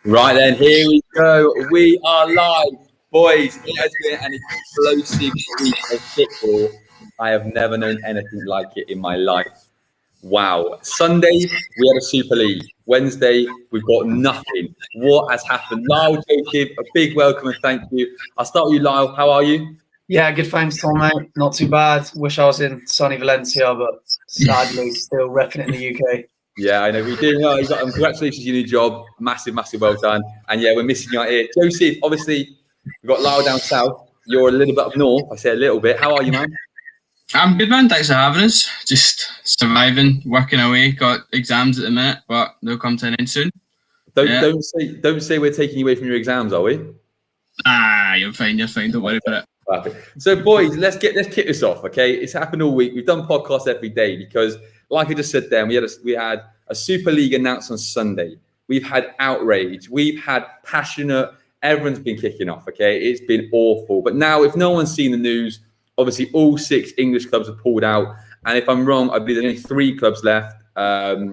Right then, here we go. We are live, boys. It has been an explosive week of football. I have never known anything like it in my life. Wow. Sunday, we had a Super League. Wednesday, we've got nothing. What has happened? Lyle, Joseph, a big welcome and thank you. I'll start with you, Lyle. How are you? Yeah, good. Thanks, Tom, mate. Not too bad. Wish I was in sunny Valencia, but sadly, still repping it in the UK. Yeah, I know. We're doing well. Congratulations on your new job. Massive, massive well done. And yeah, we're missing you out here. Joseph, obviously, we've got Lyle down south. You're a little bit up north. I say a little bit. How are you, man? I'm good, man. Thanks for having us. Just surviving, working away. Got exams at the minute, but they'll come to an end soon. Don't say we're taking you away from your exams, are we? You're fine. You're fine. Don't worry about it. Perfect. So, boys, let's kick this off. Okay, it's happened all week. We've done podcasts every day because, like I just said, then we had a Super League announced on Sunday. We've had outrage. We've had passionate. Everyone's been kicking off. Okay, it's been awful. But now, if no one's seen the news, obviously all 6 English clubs have pulled out. And if I'm wrong, I believe there's only 3 clubs left: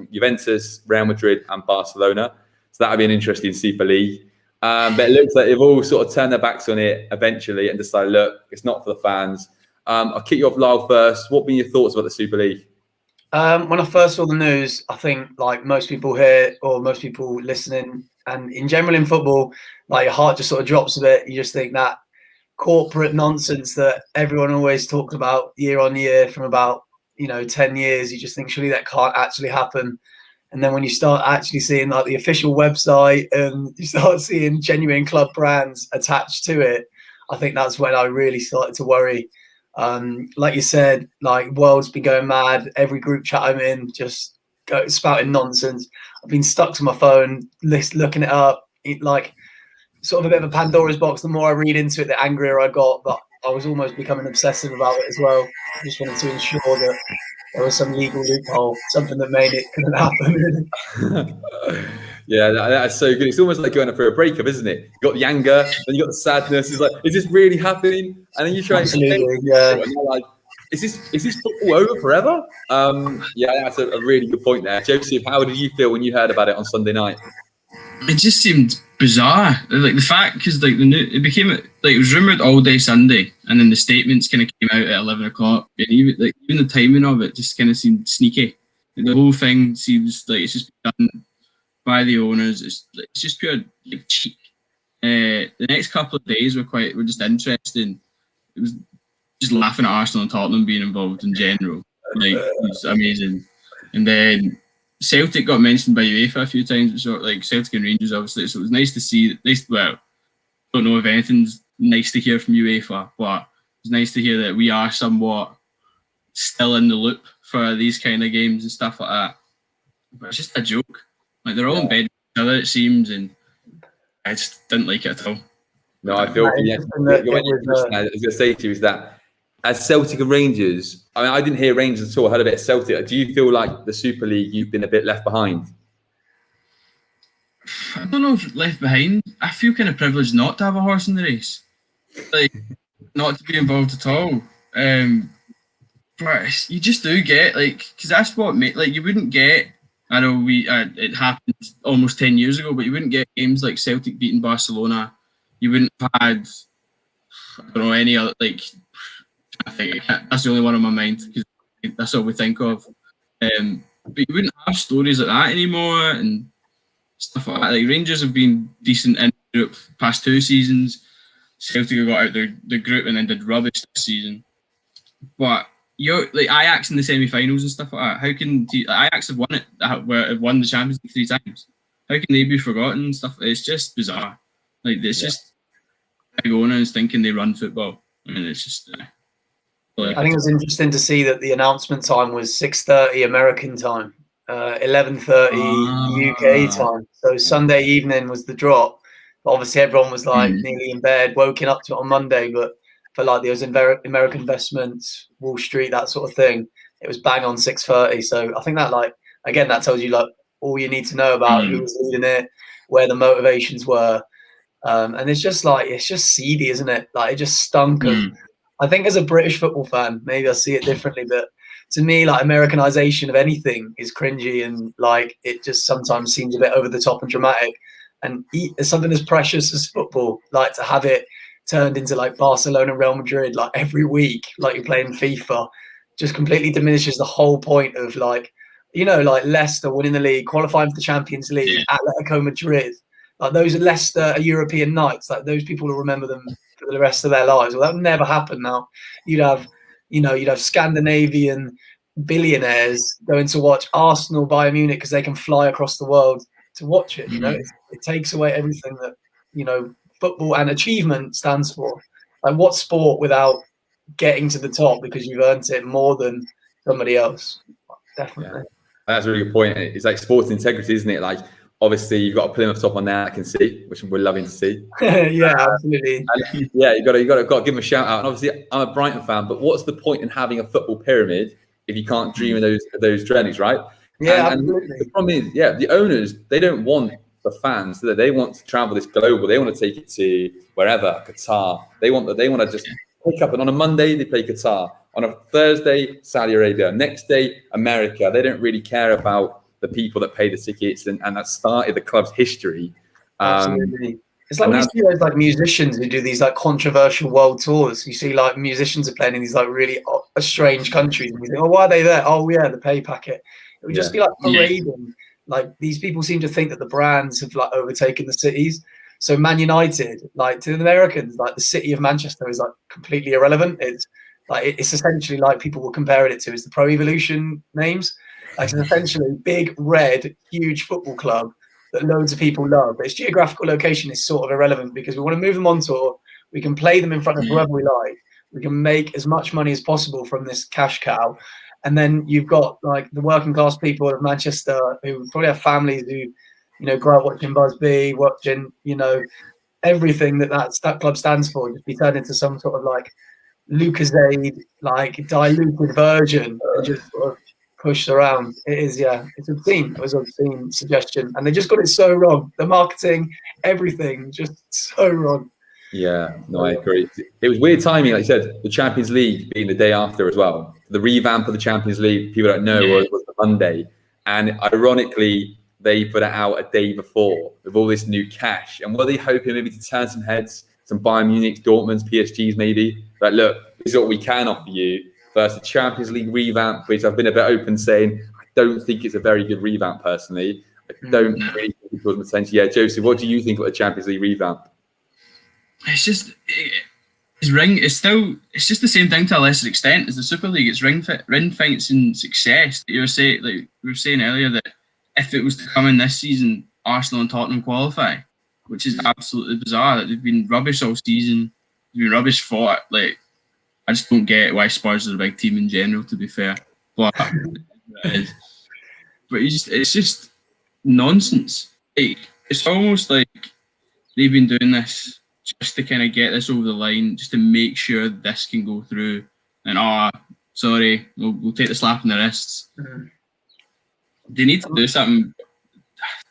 Juventus, Real Madrid, and Barcelona. So that'll be an interesting Super League. But it looks like they've all sort of turned their backs on it eventually and decided, look, it's not for the fans. I'll kick you off, Lyle, first. What were your thoughts about the Super League? When I first saw the news, I think like most people here or most people listening, and in general in football, like your heart just sort of drops a bit. You just think that corporate nonsense that everyone always talked about year on year from about 10 years. You just think surely that can't actually happen. And then when you start actually seeing like the official website and you start seeing genuine club brands attached to it, I think that's when I really started to worry. Like you said, like world's been going mad. Every group chat I'm in just spouting nonsense. I've been stuck to my phone, looking it up. Like sort of a bit of a Pandora's box. The more I read into it, the angrier I got. But I was almost becoming obsessive about it as well. I just wanted to ensure that there was some legal loophole, something that made it couldn't happen. Yeah, that's so good. It's almost like going for a breakup, isn't it? You got the anger, then you got the sadness. It's like, is this really happening? And then you try and explain it, and you're like, is this football over forever? Yeah, that's a really good point there. Joseph, how did you feel when you heard about it on Sunday night? It just seemed bizarre. Like the fact, because like it became like it was rumored all day Sunday, and then the statements kind of came out at 11 o'clock. And even the timing of it just kind of seemed sneaky. Like, the whole thing seems like it's just done by the owners. It's just pure like cheek. The next couple of days were just interesting. It was just laughing at Arsenal and Tottenham being involved in general. Like it was amazing. And then Celtic got mentioned by UEFA a few times, sort of like Celtic and Rangers, obviously. So it was nice to see. Well, don't know if anything's nice to hear from UEFA, but it's nice to hear that we are somewhat still in the loop for these kind of games and stuff like that. But it's just a joke. Like they're all in bed with each other, it seems, and I just didn't like it at all. No, I feel I was going to say to you is that as Celtic and Rangers, I mean, I didn't hear Rangers at all. I heard a bit of Celtic. Do you feel like the Super League, you've been a bit left behind? I don't know if left behind. I feel kind of privileged not to have a horse in the race, like not to be involved at all. But you just do get because that's what you wouldn't get. I know it happened almost 10 years ago, but you wouldn't get games like Celtic beating Barcelona. You wouldn't have had I don't know any other I think that's the only one on my mind because that's all we think of. But you wouldn't have stories like that anymore and stuff like that. Like Rangers have been decent in Europe past 2 seasons. Celtic have got out the group and then did rubbish this season. But you're like Ajax in the semi-finals and stuff like that. How can Ajax have won it? Have won the Champions League 3 times. How can they be forgotten and stuff? It's just bizarre. Like it's just big owners thinking they run football. I mean, it's just. I think it was interesting to see that the announcement time was 6:30 American time, 11:30 UK time. So Sunday evening was the drop. But obviously, everyone was like nearly in bed, woken up to it on Monday. But for like there was American investments, Wall Street, that sort of thing, it was bang on 6:30. So I think that again that tells you all you need to know about who was leading it, where the motivations were, and it's just seedy, isn't it? Like it just stunk of. I think as a British football fan, maybe I see it differently, but to me, Americanization of anything is cringy and it just sometimes seems a bit over the top and dramatic. and something as precious as football, like to have it turned into like Barcelona, Real Madrid, like every week, like you're playing FIFA, just completely diminishes the whole point of like, you know, like Leicester winning the league, qualifying for the Champions League, Atletico Madrid, like those Leicester European nights, like those people will remember them for the rest of their lives. Well, that would never happen now. You'd have Scandinavian billionaires going to watch Arsenal Bayern Munich because they can fly across the world to watch it. You know, it takes away everything that, you know, football and achievement stands for. Like, what sport without getting to the top because you've earned it more than somebody else? Definitely. Yeah. That's a really good point. It's like sports integrity, isn't it? Like, obviously, you've got a Plymouth top on there I can see, which we're loving to see. Yeah, absolutely. And yeah, you got to give them a shout out. And obviously, I'm a Brighton fan, but what's the point in having a football pyramid if you can't dream of those journeys, right? Yeah, and absolutely. the problem is, the owners, they don't want the fans, they want to travel this global. They want to take it to wherever, Qatar. They want to just pick up, and on a Monday they play Qatar. On a Thursday, Saudi Arabia. Next day, America. They don't really care about the people that pay the tickets and that started the club's history. Absolutely. It's like when you see those like musicians who do these like controversial world tours. You see like musicians are playing in these like really strange countries, and you think, oh, why are they there? Oh yeah, the pay packet. It would just be like parading. Like, these people seem to think that the brands have like overtaken the cities. So Man United, like, to the Americans, like the city of Manchester is like completely irrelevant. It's like, it's essentially like people will compare it to is the Pro Evolution names. Like, it's essentially big, red, huge football club that loads of people love. But its geographical location is sort of irrelevant because we want to move them on tour. We can play them in front of whoever we like. We can make as much money as possible from this cash cow. And then you've got like the working class people of Manchester who probably have families who, you know, grow up watching Busby, watching, you know, everything that club stands for, just be turned into some sort of like Lucozade, like diluted version and just sort of pushed around. It is, it's obscene. It was an obscene suggestion. And they just got it so wrong. The marketing, everything, just so wrong. Yeah, no, I agree. It was weird timing, like you said, the Champions League being the day after as well. The revamp of the Champions League, people don't know, was the Monday. And ironically, they put it out a day before with all this new cash. And were they hoping maybe to turn some heads, some Bayern Munich, Dortmunds, PSGs maybe? Like, look, this is what we can offer you. Versus the Champions League revamp, which I've been a bit open saying, I don't think it's a very good revamp personally. I don't really think it was potential. Yeah, Joseph, what do you think of the Champions League revamp? It's just it's just the same thing to a lesser extent as the Super League. It's ring fencing success. You were saying, like we were saying earlier, that if it was to come in this season, Arsenal and Tottenham qualify, which is absolutely bizarre. That they've been rubbish all season. They've been rubbish fought. Like, I just don't get why Spurs are a big team in general, to be fair. But it's just nonsense. Like, it's almost like they've been doing this just to kind of get this over the line, just to make sure this can go through. And sorry, we'll take the slap in the wrists. They need to do something.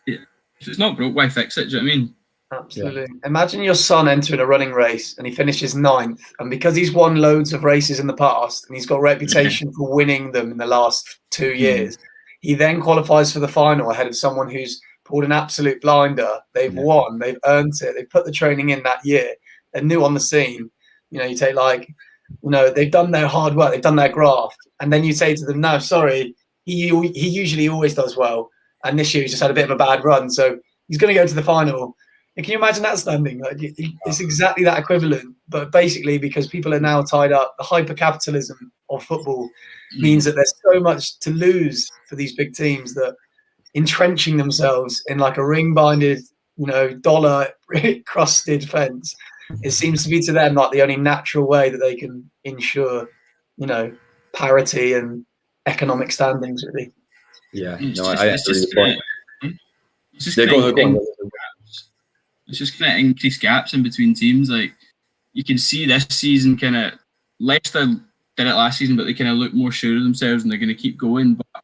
If it's not broke, why fix it? Do you know what I mean? Absolutely. Yeah. Imagine your son entering a running race and he finishes 9th, and because he's won loads of races in the past and he's got a reputation for winning them in the last 2 years, he then qualifies for the final ahead of someone who's pulled an absolute blinder. They've won, they've earned it, they've put the training in that year, they're new on the scene. You know, you take like, you know, they've done their hard work, they've done their graft, and then you say to them, no, sorry, he usually always does well, and this year he's just had a bit of a bad run, so he's going to go to the final. And can you imagine that standing? Like, it's exactly that equivalent, but basically because people are now tied up, the hyper-capitalism of football means that there's so much to lose for these big teams that entrenching themselves in like a ring-binded, you know, dollar-crusted fence, it seems to be to them like the only natural way that they can ensure, you know, parity and economic standings, really. Yeah, no, I agree with the point. It's just kind of increased gaps in between teams. Like, you can see this season, kind of Leicester did it last season, but they kind of look more sure of themselves and they're going to keep going. But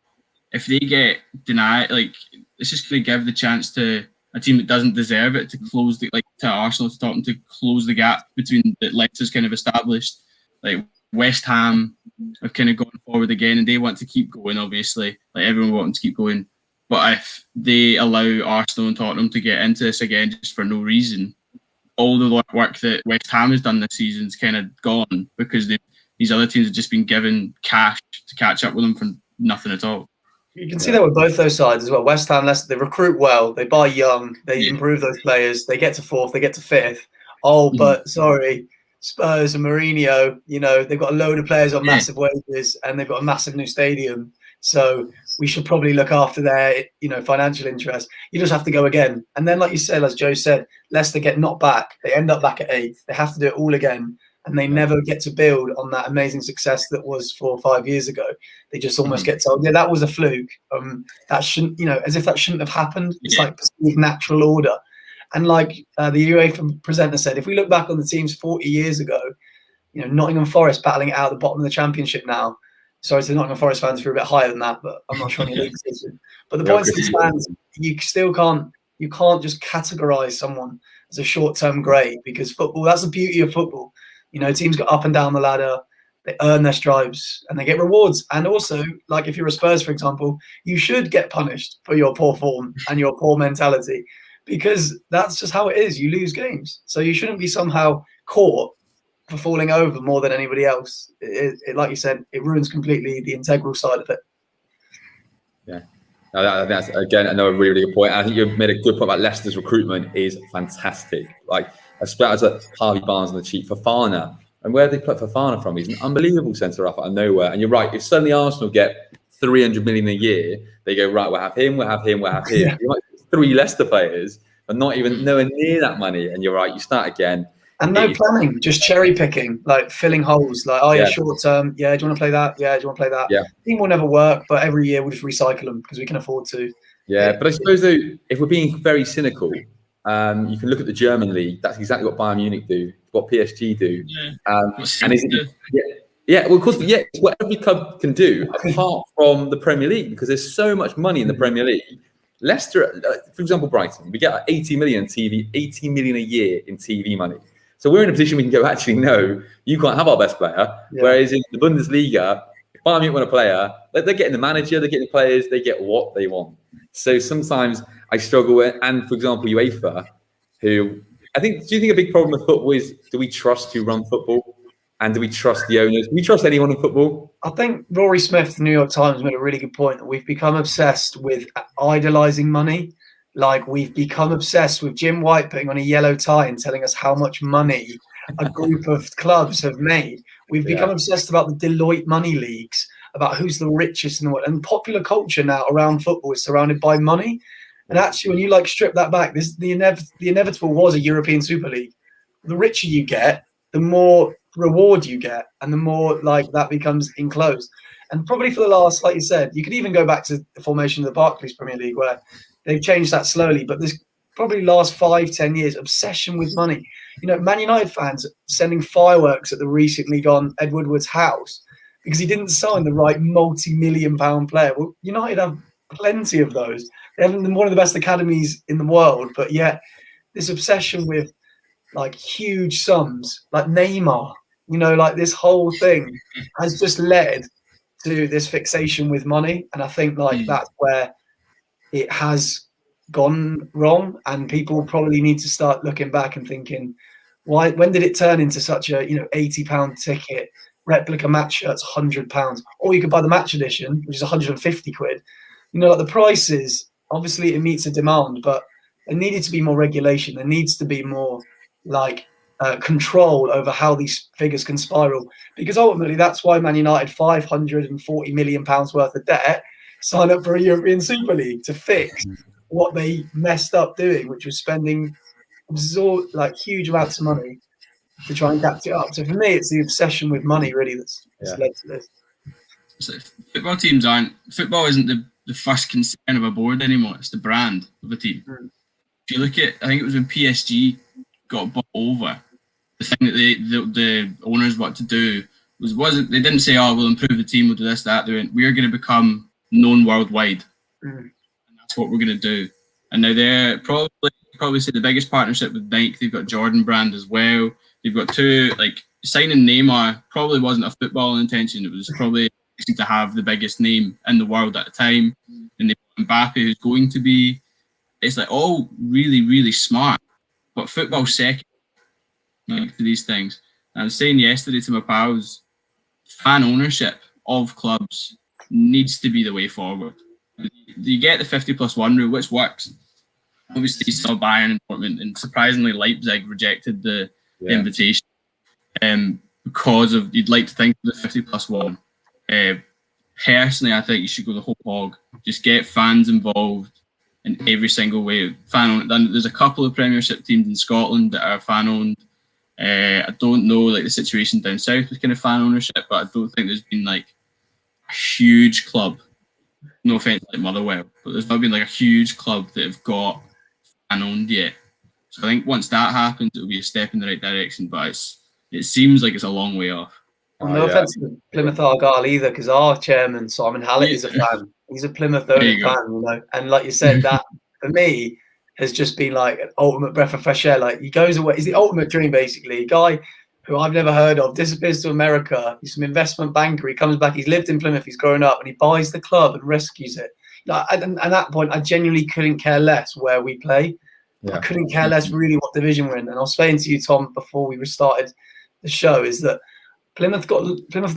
if they get denied, like, it's just going to give the chance to a team that doesn't deserve it to close the, like, to Arsenal, to Tottenham, to close the gap between that Leicester's kind of established. Like, West Ham have kind of gone forward again, and they want to keep going. Obviously, like, everyone wants to keep going. But if they allow Arsenal and Tottenham to get into this again just for no reason, all the work that West Ham has done this season is kind of gone because these other teams have just been given cash to catch up with them for nothing at all. You can see that with both those sides as well. West Ham, Leicester, they recruit well, they buy young, they improve those players, they get to fourth, they get to fifth. Oh, but sorry, Spurs and Mourinho, they've got a load of players on massive wages and they've got a massive new stadium. So we should probably look after their, financial interest. You just have to go again. And then, like you said, as Joe said, Leicester get knocked back. They end up back at 8th. They have to do it all again. And they never get to build on that amazing success that was 4 or 5 years ago. They just almost get told, that was a fluke. That shouldn't, as if that shouldn't have happened. It's like perceived natural order. And like the UEFA presenter said, if we look back on the teams 40 years ago, Nottingham Forest battling it out at the bottom of the Championship now. Sorry to the Nottingham Forest fans who are a bit higher than that, but I'm not sure on your league decision. But the point stands, you still can't just categorise someone as a short-term grade because football, that's the beauty of football. Teams go up and down the ladder, they earn their stripes and they get rewards. And also, like if you're a Spurs, for example, you should get punished for your poor form and your poor mentality because that's just how it is. You lose games. So you shouldn't be somehow caught for falling over more than anybody else. It, like you said, it ruins completely the integral side of it. Yeah. No, that's, again, another really, really good point. I think you've made a good point about Leicester's recruitment is fantastic. Like, as a Harvey Barnes on the cheap, Fofana. And where they put Fofana from? He's an unbelievable centre-half out of nowhere. And you're right, if suddenly Arsenal get 300 million a year, they go, right, we'll have him, we'll have him, we'll have him. Yeah. You might have 3 Leicester players, but not even nowhere near that money. And you're right, you start again. And no planning, just cherry picking, like filling holes. Like, short term. Yeah, do you want to play that? Yeah, do you want to play that? Yeah. Team will never work, but every year we'll just recycle them because we can afford to. Yeah, but I suppose though, if we're being very cynical, you can look at the German league. That's exactly what Bayern Munich do, what PSG do. Well, of course, it's what every club can do apart from the Premier League because there's so much money in the Premier League. Leicester, for example, Brighton, we get 80 million a year in TV money. So we're in a position we can go, actually, no, you can't have our best player. Yeah. Whereas in the Bundesliga, if Bayern Munich want a player, they're getting the manager, they're getting the players, they get what they want. So sometimes I struggle with, and for example, UEFA, who I think, do you think a big problem with football is, do we trust who run football? And do we trust the owners? Do we trust anyone in football? I think Rory Smith, the New York Times, made a really good point that we've become obsessed with idolising money. Like we've become obsessed with Jim White putting on a yellow tie and telling us how much money a group of clubs have made. We've become obsessed about the Deloitte money leagues, about who's the richest in the world. And popular culture now around football is surrounded by money. And actually, when you strip that back, the inevitable was a European Super League. The richer you get, the more reward you get, and the more that becomes enclosed. And probably for the last, like you said, you could even go back to the formation of the Barclays Premier League where they've changed that slowly, but there's probably last 5-10 years obsession with money. Man United fans sending fireworks at the recently gone Ed Woodward's house because he didn't sign the right multi-million-pound player. Well, United have plenty of those. They have one of the best academies in the world, but yet this obsession with huge sums, like Neymar, this whole thing has just led to this fixation with money. And I think that's where it has gone wrong, and people probably need to start looking back and thinking, when did it turn into such a £80 ticket, replica match shirts £100, or you could buy the match edition, which is 150 quid. The prices, obviously it meets a demand, but there needed to be more regulation. There needs to be more control over how these figures can spiral, because ultimately that's why Man United, £540 million worth of debt, sign up for a European Super League to fix what they messed up doing, which was spending huge amounts of money to try and catch it up. So for me, it's the obsession with money really that's led to this. So football isn't the first concern of a board anymore. It's the brand of a team. If you look at, I think it was when PSG got bought over, the thing that the owners wanted to do wasn't they didn't say, we'll improve the team, we'll do this, that. They went, we're going to become known worldwide. And that's what we're going to do. And now they're probably say the biggest partnership with Nike. They've got Jordan Brand as well. They've got two, signing Neymar probably wasn't a football intention. It was probably to have the biggest name in the world at the time. And they Mbappe, who's going to be. It's like all really, really smart, but football's second, like, to these things. And I was saying yesterday to my pals, fan ownership of clubs needs to be the way forward. You get the 50+1 rule, which works. Obviously, you saw Bayern and Dortmund, and surprisingly, Leipzig rejected the invitation because of, you'd like to think, of the 50+1. Personally, I think you should go the whole hog. Just get fans involved in every single way. There's a couple of Premiership teams in Scotland that are fan owned. I don't know like the situation down south with kind of fan ownership, but I don't think there's been like a huge club. No offense, like Motherwell, but there's not been like a huge club that have got fan owned yet. So I think once that happens, it'll be a step in the right direction. But it seems like it's a long way off. Well, no offense to Plymouth Argyle either, because our chairman Simon Hallett is a fan. He's a Plymouth owner fan, And like you said, that for me has just been like an ultimate breath of fresh air. Like he goes away, he's the ultimate dream basically. A guy who I've never heard of disappears to America. He's some investment banker. He comes back. He's lived in Plymouth. He's grown up, and he buys the club and rescues it. Like, and at that point, I genuinely couldn't care less where we play. I couldn't care less really what division we're in. And I was saying to you, Tom, before we restarted the show, is that Plymouth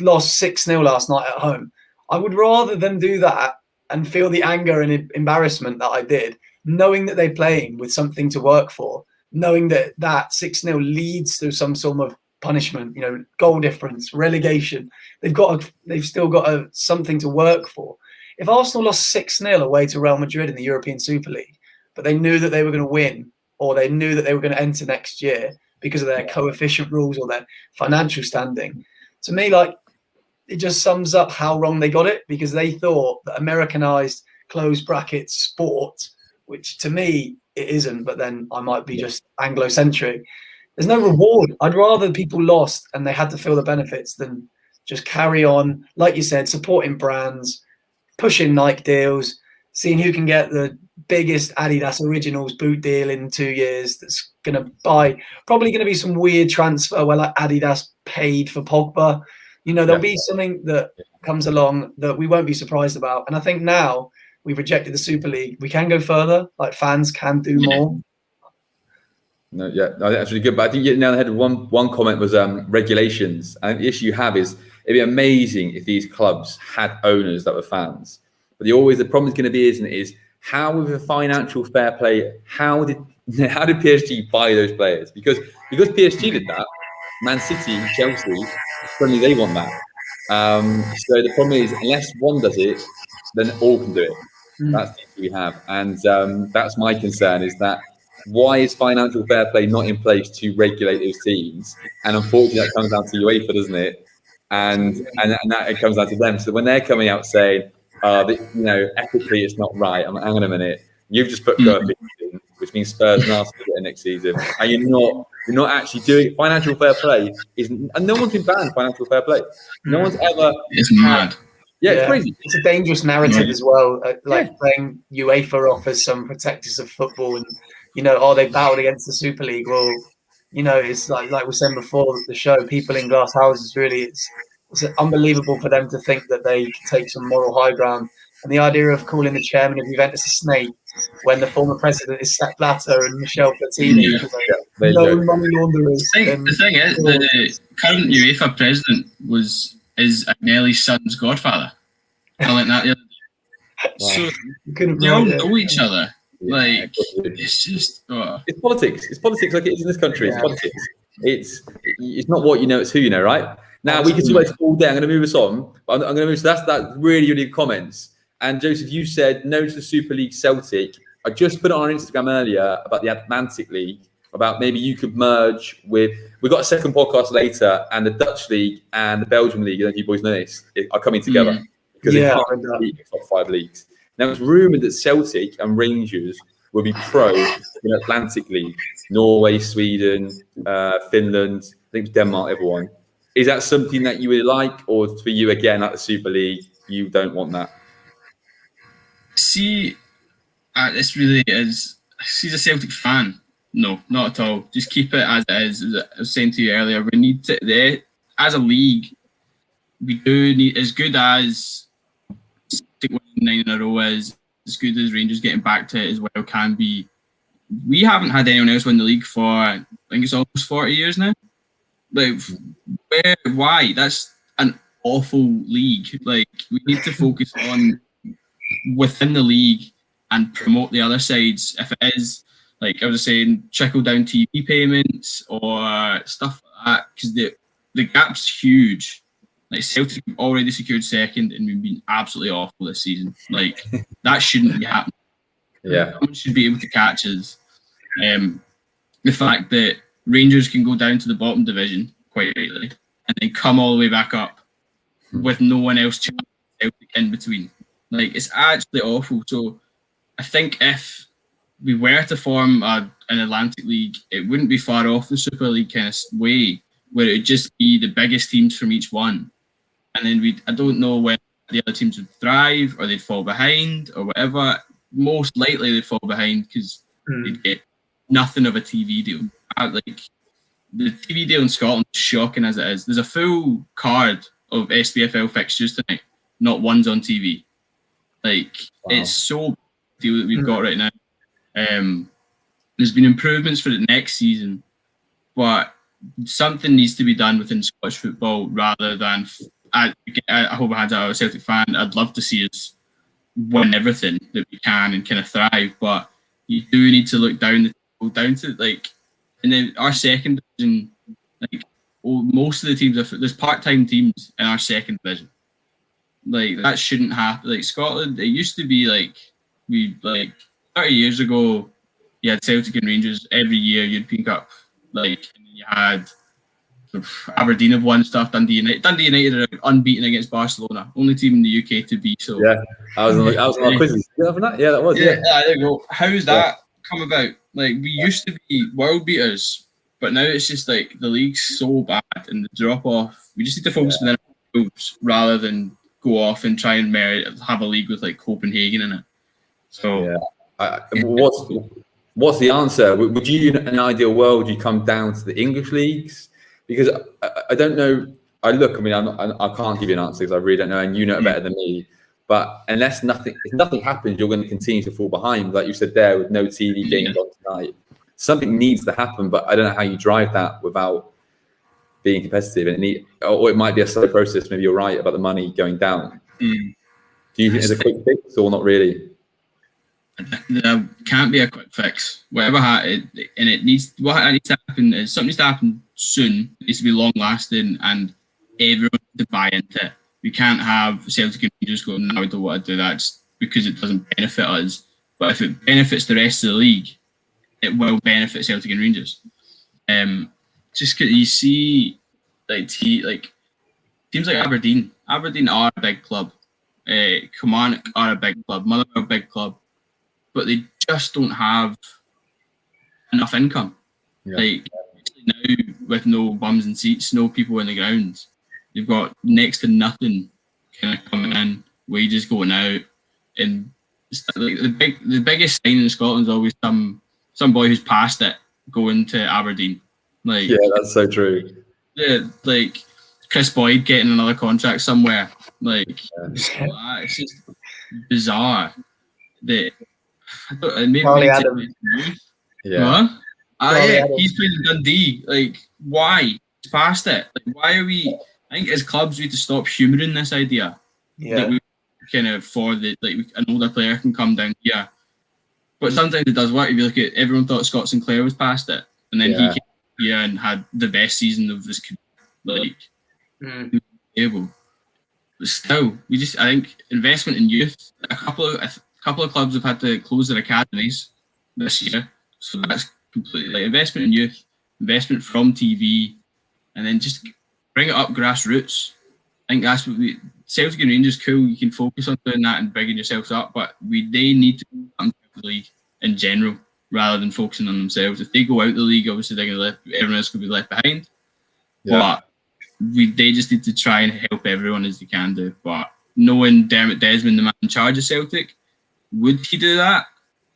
lost 6-0 last night at home. I would rather them do that and feel the anger and embarrassment that I did, knowing that they're playing with something to work for, knowing that 6-0 leads to some sort of punishment, goal difference, relegation. They've still got something to work for. If Arsenal lost 6-0 away to Real Madrid in the European Super League, but they knew that they were going to win, or they knew that they were going to enter next year because of their coefficient rules or their financial standing, to me, like, it just sums up how wrong they got it, because they thought that Americanized closed brackets sport, which to me it isn't, but then I might be just Anglo-centric. There's no reward. I'd rather people lost and they had to feel the benefits than just carry on, like you said, supporting brands, pushing Nike deals, seeing who can get the biggest Adidas Originals boot deal in 2 years that's going to probably going to be some weird transfer where like Adidas paid for Pogba. There'll be something that comes along that we won't be surprised about. And I think now we've rejected the Super League, we can go further. Like, fans can do more. No, I think that's really good. But I think now the head of one comment was regulations. And the issue you have is it'd be amazing if these clubs had owners that were fans. But the problem is going to be, is how with a financial fair play, how did PSG buy those players? Because PSG did that, Man City, Chelsea, suddenly they want that. So the problem is, unless one does it, then all can do it. That's the issue we have. And that's my concern, is that why is financial fair play not in place to regulate those teams? And unfortunately, that comes down to UEFA, doesn't it? And that it comes down to them. So when they're coming out saying, ethically it's not right, I'm like, hang on a minute, you've just put Kirby in, which means Spurs and Arsenal get it next season, and you're not actually doing financial fair play. And no one's been banned financial fair play. No one's ever. It's mad. Yeah, it's crazy. It's a dangerous narrative as well. Playing UEFA off as some protectors of football, and they bowed against the Super League. Well, it's like we said before the show, people in glass houses. Really, it's unbelievable for them to think that they can take some moral high ground. And the idea of calling the chairman of Juventus a snake when the former president is Sepp Blatter and Michel Platini, no money launderers. The thing is, the current UEFA president is Agnelli's son's godfather. I like that the other day. So they all know each other. Like, it's just it's politics. It's politics, like it is in this country. It's politics. It's not what you know, it's who you know, right? Now we can talk about this all day. I'm going to move us on. But I'm going to move. So that's really good comments. And Joseph, you said no to the Super League Celtic. I just put it on Instagram earlier about the Atlantic League, about maybe you could merge with. We've got a second podcast later, and the Dutch League and the Belgian League. I don't know if you boys know this, are coming together because they can't compete in top 5 leagues. Now it's rumoured that Celtic and Rangers will be pro in Atlantic League. Norway, Sweden, Finland, I think Denmark, everyone. Is that something that you would like, or for you again, like the Super League, you don't want that? See, this really is. She's a Celtic fan. No, not at all. Just keep it as it is. As I was saying to you earlier, we need to, as a league, we do need, as good as Celtic winning 9 in a row is as good as Rangers getting back to it as well can be. We haven't had anyone else win the league for, I think it's almost 40 years now. Like, why? That's an awful league. Like, we need to focus on within the league and promote the other sides. If it is, like I was saying, trickle down TV payments or stuff like that, because the gap's huge. Like, Celtic have already secured second and we've been absolutely awful this season. Like, that shouldn't be happening. Yeah. Someone should be able to catch us. The fact that Rangers can go down to the bottom division, quite rightly, and then come all the way back up with no one else in between. Like, it's actually awful. So I think if we were to form an Atlantic League, it wouldn't be far off the Super League kind of way, where it would just be the biggest teams from each one. And then I don't know whether the other teams would thrive or they'd fall behind or whatever. Most likely they'd fall behind because they'd get nothing of a TV deal. Like, the TV deal in Scotland is shocking as it is. There's a full card of SPFL fixtures tonight. Not one's on TV. Like, It's so deal that we've got right now. There's been improvements for the next season, but something needs to be done within Scottish football rather than. I hope I had a Celtic fan. I'd love to see us win everything that we can and kind of thrive, but you do need to look down to like, and then our second division, like, most of the teams there's part-time teams in our second division. Like, that shouldn't happen. Like, Scotland, it used to be like 30 years ago, you had Celtic and Rangers every year, European Cup, like, and you had Aberdeen have won stuff. Dundee United are unbeaten against Barcelona, only team in the UK to beat. So yeah, I was on my quizzes. Yeah, that was. Yeah, there you go. How's that come about? Like, we used to be world beaters, but now it's just like the league's so bad and the drop off. We just need to focus on ourselves rather than go off and try and have a league with like Copenhagen in it. So what's the answer? Would you, in an ideal world, you come down to the English leagues? Because I don't know. I can't give you an answer because I really don't know, and you know it better than me. But if nothing happens, you're going to continue to fall behind, like you said there, with no TV games on tonight. Something needs to happen, but I don't know how you drive that without being competitive. Or it might be a slow process. Maybe you're right about the money going down. Do you think there's a quick fix, or not really? There can't be a quick fix. Whatever happened, and it needs to happen is something needs to happen soon. It needs to be long lasting, and everyone needs to buy into it. We can't have Celtic and Rangers going, "No, I don't want to do that," just because it doesn't benefit us. But if it benefits the rest of the league, it will benefit Celtic and Rangers. Just because you see, like teams like Aberdeen. Aberdeen are a big club. Kilmarnock are a big club. Motherwell are a big club. But they just don't have enough income. Yeah. Like, now, with no bums and seats, no people in the ground, they've got next to nothing kind of coming in, wages going out, and like the biggest sign in Scotland is always some boy who's passed it going to Aberdeen. Like, yeah, that's so true. Yeah, like Chris Boyd getting another contract somewhere. Like, it's just bizarre that. Maybe he's playing in Dundee. Like, why? He's past it. Like, why are we? I think as clubs we need to stop humouring this idea that we kind of an older player can come down here. But sometimes it does work. If you look at, everyone thought Scott Sinclair was past it, and then he came here and had the best season of his career. Like, able. But still, I think investment in youth. A couple of clubs have had to close their academies this year, so that's completely like investment in youth, investment from TV, and then just bring it up grassroots. I think that's what Celtic and Rangers, cool. You can focus on doing that and bringing yourselves up, but they need to come to the league in general rather than focusing on themselves. If they go out the league, obviously they're going to everyone else could be left behind. Yeah. But they just need to try and help everyone as they can do. But knowing Dermot Desmond, the man in charge of Celtic. Would he do that?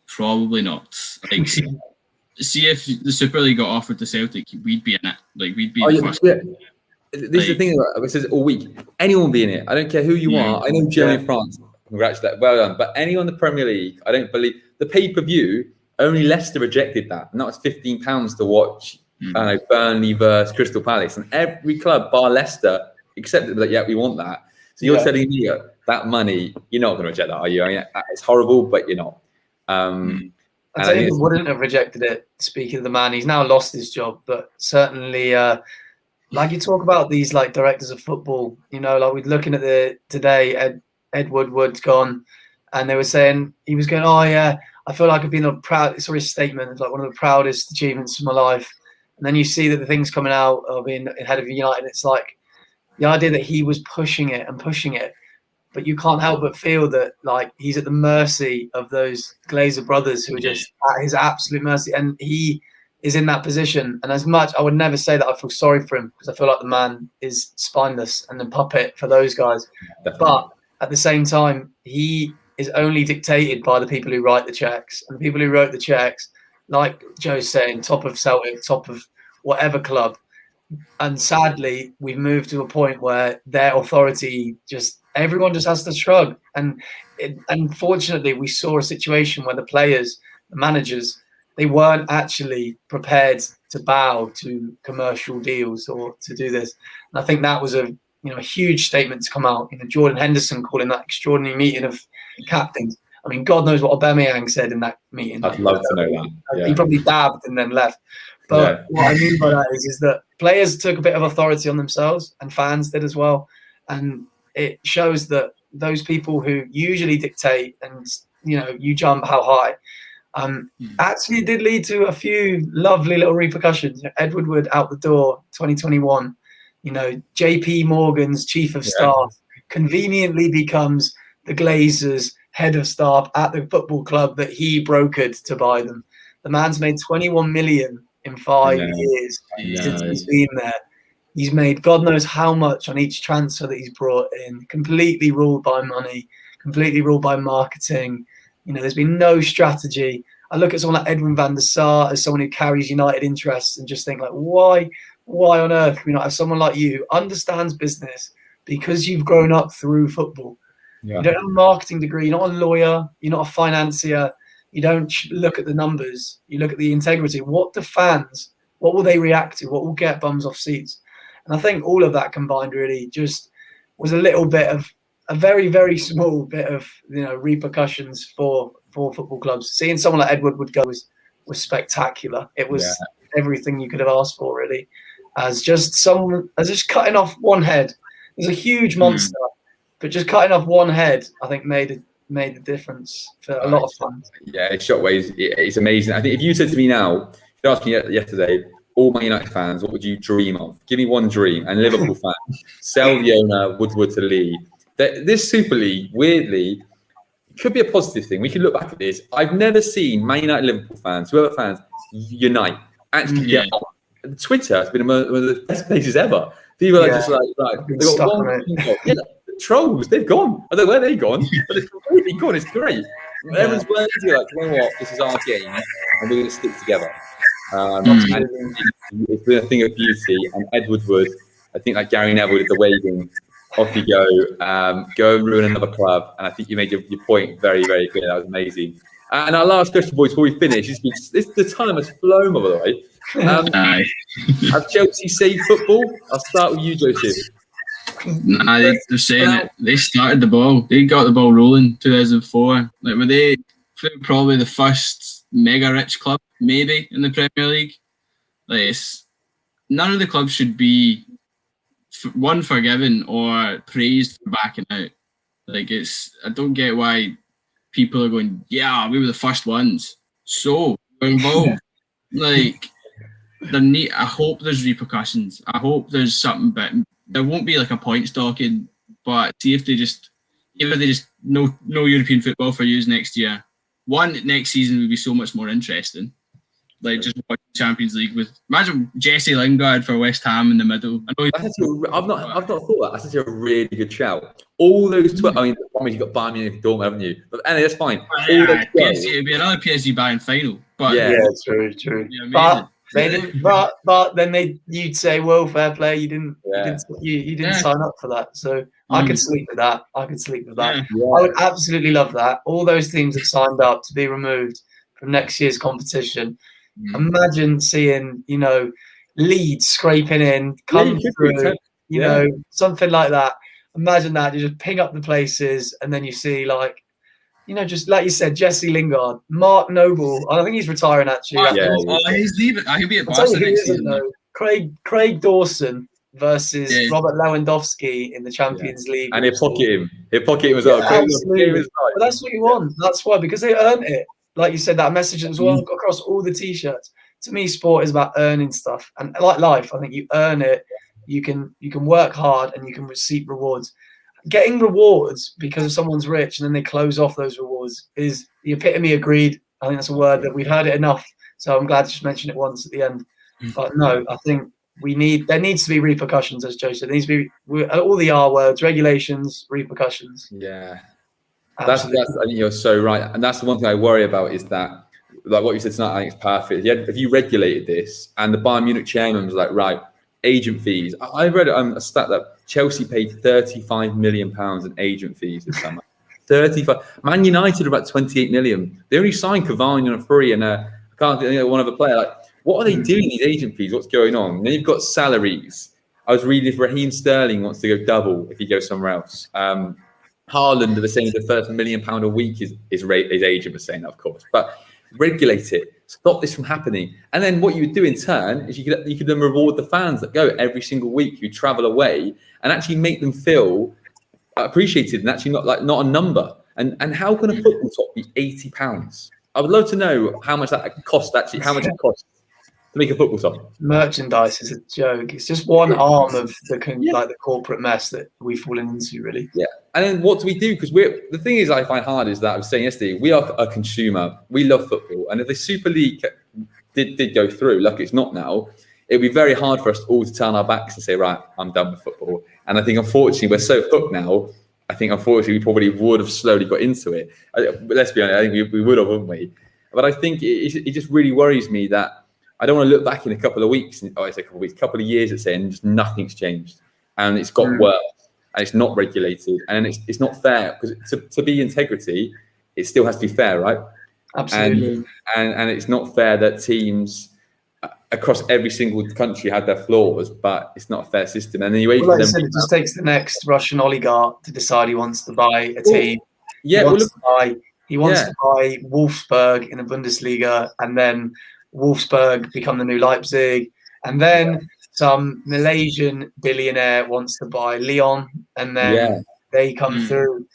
Probably not. Like, see if the Super League got offered to Celtic, we'd be in it. Like, we'd be in the first. Yeah. This is the thing about it says all week. Anyone will be in it. I don't care who you are. I know Germany and France congratulate, well done. But anyone in the Premier League, I don't believe the pay-per-view. Only Leicester rejected that, and that was £15 to watch. Burnley versus Crystal Palace, and every club bar Leicester accepted that. Yeah, we want that. So you're telling me that money, you're not going to reject that, are you? I mean, it's horrible, but you're not. I tell you who wouldn't have rejected it. Speaking of the man, he's now lost his job, but certainly, like you talk about these like directors of football, you know, like we're looking at today, Ed Woodward's gone, and they were saying he was going, oh yeah, I feel like I've been saw his statement, it's like one of the proudest achievements of my life. And then you see that the things coming out of being head of United, it's like the idea that he was pushing it, but you can't help but feel that like he's at the mercy of those Glazer brothers who are just at his absolute mercy, and he is in that position. And as much, I would never say that I feel sorry for him, because I feel like the man is spineless and a puppet for those guys. Definitely. But at the same time, he is only dictated by the people who write the checks, and the people who wrote the checks, like Joe's saying, top of Celtic, top of whatever club. And sadly, we've moved to a point where their authority everyone just has to shrug. And unfortunately, we saw a situation where the players, the managers, they weren't actually prepared to bow to commercial deals or to do this. And I think that was a huge statement to come out. Jordan Henderson calling that extraordinary meeting of captains. I mean, God knows what Aubameyang said in that meeting. I'd love to know that. Yeah. He probably dabbed and then left. But what I mean by that is that players took a bit of authority on themselves, and fans did as well. And it shows that those people who usually dictate and, you jump how high, actually did lead to a few lovely little repercussions. Ed Woodward out the door, 2021. JP Morgan's chief of staff conveniently becomes the Glazers' head of staff at the football club that he brokered to buy them. The man's made 21 million in 5 years since he's been there. He's made God knows how much on each transfer that he's brought in, completely ruled by money, completely ruled by marketing. There's been no strategy. I look at someone like Edwin van der Sar as someone who carries United interests and just think like, why on earth can we not have someone like you who understands business because you've grown up through football? Yeah. You don't have a marketing degree. You're not a lawyer. You're not a financier. You don't look at the numbers. You look at the integrity. What will they react to? What will get bums off seats? And I think all of that combined really just was a little bit of a very, very small bit of repercussions for football clubs. Seeing someone like Ed Woodward go was spectacular. It was everything you could have asked for really, as just cutting off one head. He's a huge monster, but just cutting off one head, I think made the difference for a lot of fans. Yeah, Shockwaves, it's amazing. I think if you said to me now, if you asked me yesterday, all Man United fans, what would you dream of? Give me one dream. And Liverpool fans, sell the owner, Woodward to lead. This Super League, weirdly, could be a positive thing. We can look back at this. I've never seen Man United, Liverpool fans, whoever fans, unite, actually get on. Twitter has been one of the best places ever. People are just like they've got one people. The trolls, they've gone. I don't know where they've gone, but it's completely gone. It's great. Everyone's working together. Like, you know what? This is our game, and we're going to stick together. It's been a thing of beauty. And Ed Woodward, I think, like Gary Neville did the waving. Off you go. Go and ruin another club. And I think you made your point very, very clear. That was amazing. And our last question, boys, before we finish, the time has flown, by the way. Have Chelsea saved football? I'll start with you, Joseph. Nah, they're saying it. They started the ball. They got the ball rolling 2004. Like, were they probably the first mega rich club, maybe, in the Premier League? Like, none of the clubs should be forgiven or praised for backing out. Like, I don't get why people are going, yeah, we were the first ones, so we're involved. Like, I hope there's repercussions. I hope there's something, but there won't be like a point stalking. But see if they just no European football for you next year. Next season would be so much more interesting. Like, just watch Champions League imagine Jesse Lingard for West Ham in the middle. I've not thought that. That's actually a really good shout. All those I mean, you've got Bayern Munich, Dortmund, haven't you? But anyway, that's fine. PSG, it'd be another PSG Bayern final. But true. But then you'd say, well, fair play, you didn't sign up for that. So I could sleep with that. I could sleep with that. Yeah. I would absolutely love that. All those teams have signed up to be removed from next year's competition. Imagine seeing, Leeds scraping in, come through, something like that. Imagine that. You just ping up the places, and then you see, just like you said, Jesse Lingard, Mark Noble. I think he's retiring actually. He's leaving. He'll be at Barca next season. Craig Dawson versus Robert Lewandowski in the Champions League. And he'll pocket him. He'll pocket him as well. Absolutely. But that's what you want. That's why, because they earned it. Like you said, that message as well across all the T-shirts. To me, sport is about earning stuff, and like life, I think you earn it. You can work hard and you can receive rewards. Getting rewards because someone's rich and then they close off those rewards is the epitome of greed. I think that's a word that we've heard it enough. So I'm glad to just mention it once at the end. But no, I think there needs to be repercussions, as Joe said. There needs to be all the R words, regulations, repercussions. Yeah. That's I think you're so right. And that's the one thing I worry about is that, like what you said tonight, I think it's perfect. If you regulated this and the Bayern Munich chairman was like, right, agent fees. I read a stat that Chelsea paid £35 million in agent fees this summer. 35. Man United are about 28 million. They only signed Cavani on a free and I can't think one other player. Like, what are they doing, these agent fees? What's going on? And then you've got salaries. I was reading if Raheem Sterling wants to go double if he goes somewhere else. Haaland, they're saying the first £1 million a week is agent was saying that, of course. But regulate it. Stop this from happening. And then what you would do in turn is you could then reward the fans that go every single week, who travel away, and actually make them feel appreciated and actually not a number. And how can a football top be £80? I would love to know how much that costs actually. How much it costs to make a football top. Merchandise is a joke. It's just one arm of the corporate mess that we've fallen into, really. Yeah. And then what do we do? Because the thing is, I find hard is that I was saying yesterday, we are a consumer. We love football, and if the Super League did go through, like it's not now, it'd be very hard for us all to turn our backs and say, right, I'm done with football. And I think unfortunately we're so hooked now. I think unfortunately we probably would have slowly got into it. But let's be honest, I think we would have, wouldn't we? But I think it just really worries me that I don't want to look back in a couple of weeks, couple of years, let's say, and just nothing's changed, and it's got worse, and it's not regulated, and it's not fair, because to be integrity, it still has to be fair, right? Absolutely. And it's not fair that teams across every single country have their flaws, but it's not a fair system. And then it just takes the next Russian oligarch to decide he wants to buy a team. Yeah, he wants to buy Wolfsburg in the Bundesliga, and then Wolfsburg become the new Leipzig, and then some Malaysian billionaire wants to buy Lyon, and then they come through.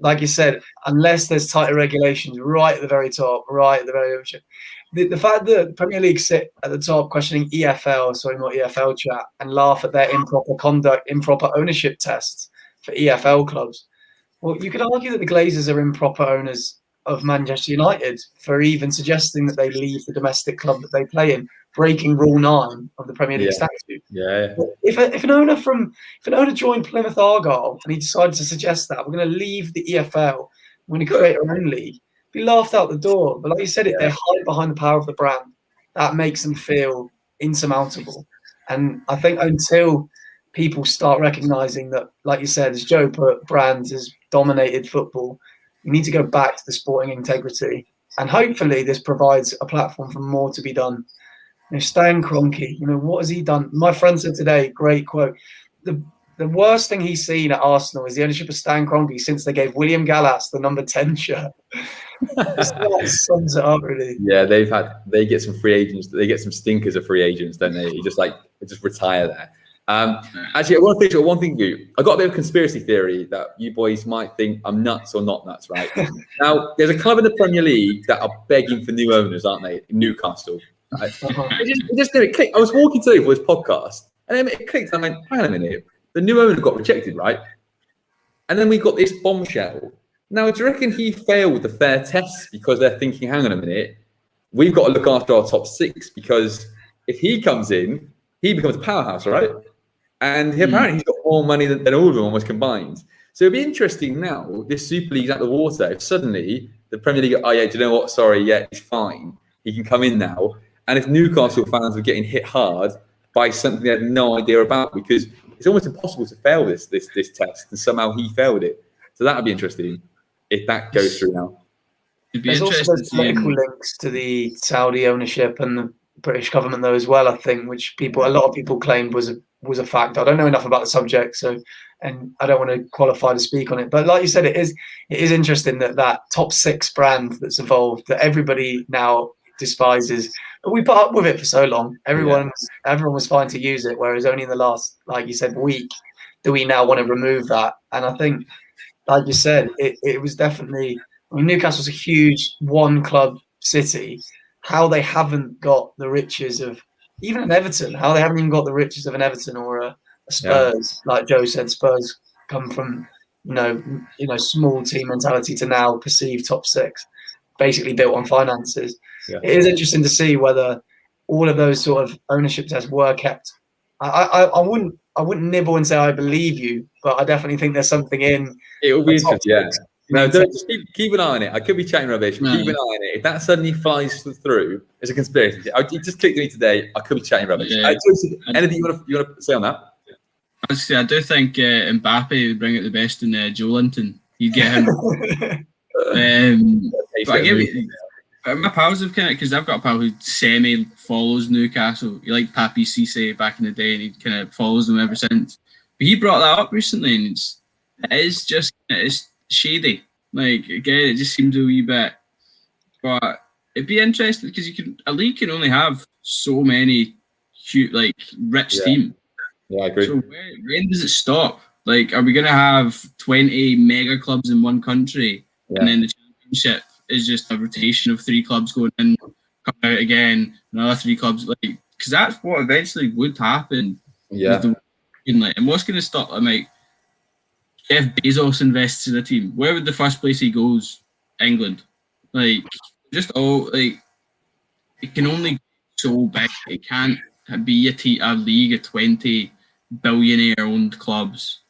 Like you said, unless there's tighter regulations right at the very top, the fact that the Premier League sit at the top questioning EFL chat, and laugh at their improper conduct, improper ownership tests for EFL clubs. Well, you could argue that the Glazers are improper owners of Manchester United for even suggesting that they leave the domestic club that they play in, breaking Rule 9 of the Premier League statute. Yeah. If an owner joined Plymouth Argyle and he decided to suggest that we're going to leave the EFL, we're going to create our own league, be laughed out the door. But like you said, they hide behind the power of the brand. That makes them feel insurmountable. And I think until people start recognizing that, like you said, as Joe put, brands has dominated football, you need to go back to the sporting integrity, and hopefully this provides a platform for more to be done. Stan Kroenke, what has he done? My friend said today, great quote, the worst thing he's seen at Arsenal is the ownership of Stan Kroenke since they gave William Gallas the number 10 shirt. That sums it up, really. Yeah, they get some free agents, they get some stinkers of free agents, don't they? You just retire there. Actually, I want to finish with one thing. I got a bit of a conspiracy theory that you boys might think I'm nuts or not nuts, right? Now, there's a club in the Premier League that are begging for new owners, aren't they? Newcastle. Right? It clicked. I was walking today for this podcast, and then it clicked. I went, hang on a minute. The new owner got rejected, right? And then we got this bombshell. Now, do you reckon he failed the fair test because they're thinking, hang on a minute, we've got to look after our top six, because if he comes in, he becomes a powerhouse, right? And apparently he's got more money than all of them almost combined. So it'd be interesting now, this Super League's out the water, if suddenly the Premier League, do you know what? Sorry, he's fine. He can come in now. And if Newcastle fans were getting hit hard by something they had no idea about, because it's almost impossible to fail this test, and somehow he failed it. So that would be interesting if that goes through now. There's also those political links to the Saudi ownership and the British government, though, as well. I think, which a lot of people claimed was a fact. I don't know enough about the subject, and I don't want to qualify to speak on it. But like you said, it is interesting that top 6 brand that's evolved, that everybody now despises. But we put up with it for so long. Everyone was fine to use it, whereas only in the last, like you said, week do we now want to remove that. And I think, like you said, it was definitely. I mean, Newcastle's a huge one-club city. How they haven't got the riches of even an Everton, how they haven't even got the riches of an Everton or a Spurs. Like Joe said, Spurs come from small team mentality to now perceived top 6, basically built on finances. Yeah. It is interesting to see whether all of those sort of ownership tests were kept. I wouldn't nibble and say I believe you, but I definitely think there's something in. It will be interesting, yeah. No, don't just keep an eye on it. I could be chatting rubbish. No. Keep an eye on it. If that suddenly flies through, it's a conspiracy. It just clicked me today. I could be chatting rubbish. Yeah. Anything you want to say on that? Honestly, I do think Mbappe would bring out the best in Joe Linton. He'd get him. My pals have kind of, because I've got a pal who semi follows Newcastle. He liked Papi Cisse back in the day, and he kind of follows them ever since. But he brought that up recently, and it's shady. Like, again, it just seems a wee bit, but it'd be interesting because a league can only have so many cute, like, rich teams. Yeah, I agree. So when does it stop? Like, are we going to have 20 mega clubs in one country, and then the championship is just a rotation of 3 clubs going in, come out again, another 3 clubs, like, because that's what eventually would happen. Yeah. And what's going to stop? Like, Jeff Bezos invests in a team. Where would the first place he goes? England. Like, just it can only be so big. It can't be a league of 20 billionaire-owned clubs,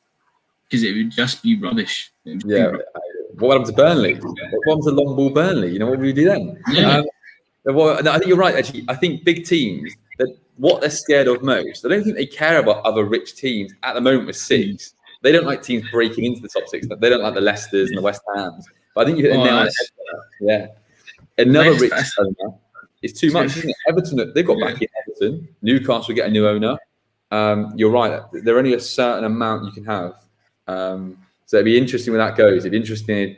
because it would just be rubbish. What happened to Burnley? What happened to long ball Burnley? What would we do then? Yeah. I think you're right, actually. I think big teams, what they're scared of most, I don't think they care about other rich teams at the moment with 6. They don't like teams breaking into the top 6. They don't like the Leicesters and the West Hams. But I think you hit another rich owner. It's too much, isn't it? Everton, they've got back in Everton. Newcastle get a new owner. You're right. There are only a certain amount you can have. So it'd be interesting where that goes. It'd be interesting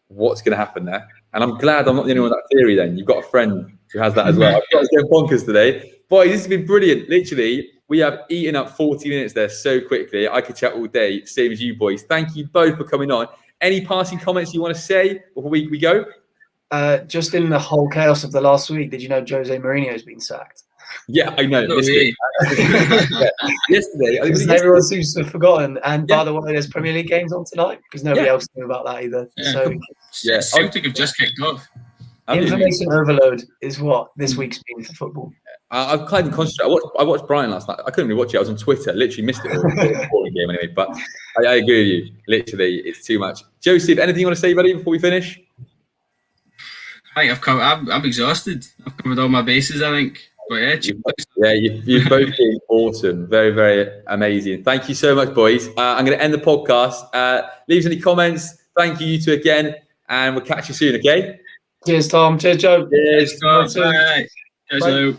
what's going to happen there. And I'm glad I'm not the only one with that theory then. You've got a friend who has that as well. I've got to go bonkers today. Boy, this has been brilliant. Literally, we have eaten up 40 minutes there so quickly. I could chat all day, same as you boys. Thank you both for coming on. Any passing comments you want to say before we go? Just in the whole chaos of the last week, did you know Jose Mourinho has been sacked? Yeah, I know. Yesterday. Everyone seems to have forgotten. And by the way, there's Premier League games on tonight because nobody else knew about that either. Yeah. So Celtic have just kicked off. Information overload is what this week's been for football. I've kind of concentrated. I watched Brighton last night. I couldn't really watch it. I was on Twitter. Literally missed it all. Game anyway. But I agree with you. Literally, it's too much. Joseph, anything you want to say, buddy, before we finish? I'm exhausted. I've covered all my bases, I think. But you've both been awesome. Very, very amazing. Thank you so much, boys. I'm going to end the podcast. Leave us any comments. Thank you two again. And we'll catch you soon, okay? Cheers, Tom. Cheers, Joe. Cheers, Tom. Bye. Cheers, Lou.